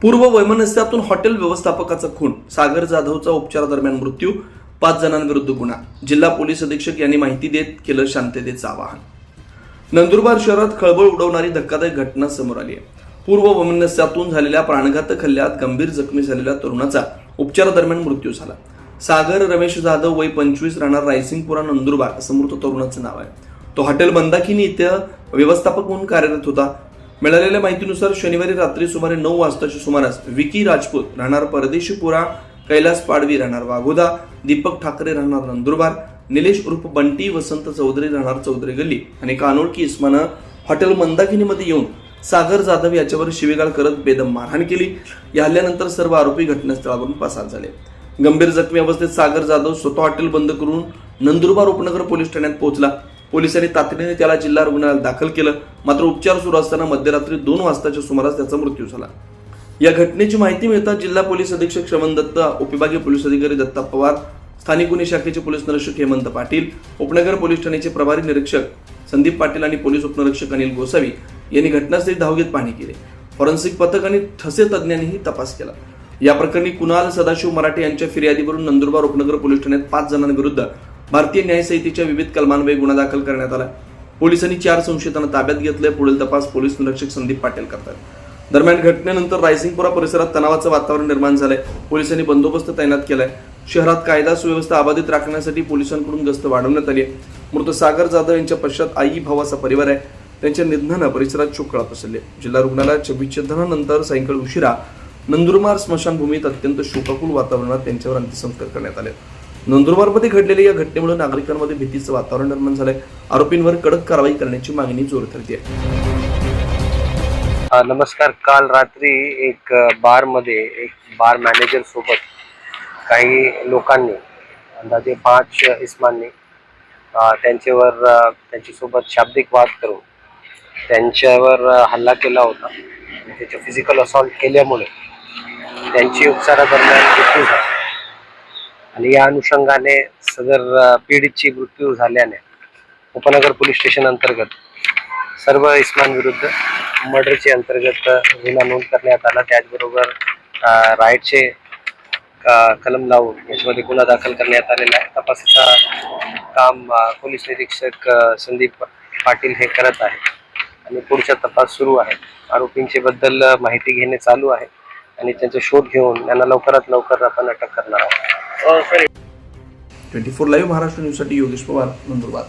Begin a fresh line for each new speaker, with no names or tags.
पूर्व वैमनस्यातून हॉटेल व्यवस्थापकाचा खून, सागर जाधवचा उपचारादरम्यान मृत्यू, 5 जणांविरुद्ध गुन्हा. जिल्हा पोलीस अधीक्षक यांनी माहिती देत केलं शांततेचं आवाहन. नंदुरबार शहरात खळबळ उडवणारी धक्कादायक घटना समोर आली आहे. पूर्व वैमनस्यातून झालेल्या प्राणघातक हल्ल्यात गंभीर जखमी झालेल्या तरुणाचा उपचारादरम्यान मृत्यू झाला. सागर रमेश जाधव, वय 25, राहणार रायसिंगपुरा, नंदुरबार असं मृत तरुणाचं नाव आहे. तो हॉटेल मंदाकिनी इथे व्यवस्थापक म्हणून कार्यरत होता. मिळालेल्या माहितीनुसार शनिवारी रात्री सुमारे 9 वाजताच्या सुमारास विकी राजपूत, राहणार परदेशीपुरा, कैलास पाडवी, राहणार वाघोदा, दीपक ठाकरे, राहणार नंदुरबार, निलेश उर्फ बंटी वसंत चौधरी, राहणार चौधरी गल्ली आणि एक अनोळखी इसमानं हॉटेल मंदाकिनीमध्ये येऊन सागर जाधव याच्यावर शिवीगाळ करत बेदम मारहाण केली. या हल्ल्यानंतर सर्व आरोपी घटनास्थळावरून पसार झाले. गंभीर जखमी अवस्थेत सागर जाधव स्वतः हॉटेल बंद करून नंदुरबार उपनगर पोलीस ठाण्यात पोहोचला. पोलिसांनी तातडीने त्याला जिल्हा रुग्णालयात दाखल केलं. मात्र उपचार सुरू असताना मध्यरात्री 2 वाजताच्या सुमारास त्याचा मृत्यू झाला. या घटनेची माहिती मिळताच जिल्हा पोलीस अधीक्षक श्रवण दत्त, उपविभागीय पोलीस अधिकारी दत्ता पवार, स्थानिक गुन्हे शाखेचे पोलीस निरीक्षक हेमंत पाटील, उपनगर पोलीस ठाण्याचे प्रभारी निरीक्षक संदीप पाटील आणि पोलीस उपनिरीक्षक अनिल गोसावी यांनी घटनास्थळी धाव घेत पाहणी केली. फॉरेन्सिक पथक आणि ठसे तज्ज्ञांनीही तपास केला. या प्रकरणी कुणाल सदाशिव मराठे यांच्या फिर्यादीवरून नंदुरबार उपनगर पोलीस ठाण्यात 5 जणांविरुद्ध भारतीय न्याय संहितेच्या विविध कलमान्वये गुन्हा दाखल करण्यात आला. पोलिसांनी 4 संशयितांना ताब्यात घेतले. पुढील तपास पोलीस निरीक्षक संदीप पाटील करतात. दरम्यान घटनेनंतर रायसिंगपुरा परिसरात तणावाचं वातावरण निर्माण झालंय. पोलिसांनी बंदोबस्त तैनात केलाय. शहरात कायदा सुव्यवस्था अबाधित राखण्यासाठी पोलिसांकडून गस्त वाढवण्यात आली आहे. मृत सागर जाधव यांच्या पश्चात आई, भावाचा परिवार आहे. त्यांच्या निधनानं परिसरात शोककळा पसरली. जिल्हा रुग्णालयाच्या विच्छेदनानंतर सायंकाळी उशिरा नंदुरबार स्मशानभूमीत अत्यंत शोकाकुल वातावरणात त्यांच्यावर अंत्यसंस्कार करण्यात आले. नंदुरबारमध्ये घडलेल्या या घटनेमुळे नागरिकांमध्ये भीतीचं वातावरण निर्माण झालंय. आरोपींवर कडक कारवाई करण्याची मागणी जोर धरते.
नमस्कार. काल रात्री एक बारमध्ये एक बार मॅनेजर सोबत काही लोकांनी, अंदाजे 5 इस्मांनी त्यांच्यासोबत शाब्दिक वाद करून त्यांच्यावर हल्ला केला होता. त्याचे फिजिकल असॉल्ट केल्यामुळे त्यांची उपचारादरम्यान मृत्यू झाली आणि या अनुषंगाने सदर पीडितची मृत्यू झाल्याने उपनगर पोलीस स्टेशन अंतर्गत सर्व इस्मांविरुद्ध मर्डरचे अंतर्गत गुन्हा नोंद करण्यात आला. त्याचबरोबर राईटचे कलम लावून याच्यामध्ये गुन्हा दाखल करण्यात आलेला आहे. तपासाचा काम पोलीस निरीक्षक संदीप पाटील हे करत आहे आणि पुढचा तपास सुरू आहे. आरोपींचे बद्दल माहिती घेणे चालू आहे आणि त्यांचा शोध घेऊन त्यांना लवकरात लवकर आपण अटक करणार आहोत.
24 लाईव्ह महाराष्ट्र न्यूजसाठी योगेश पवार, नंदुरबार.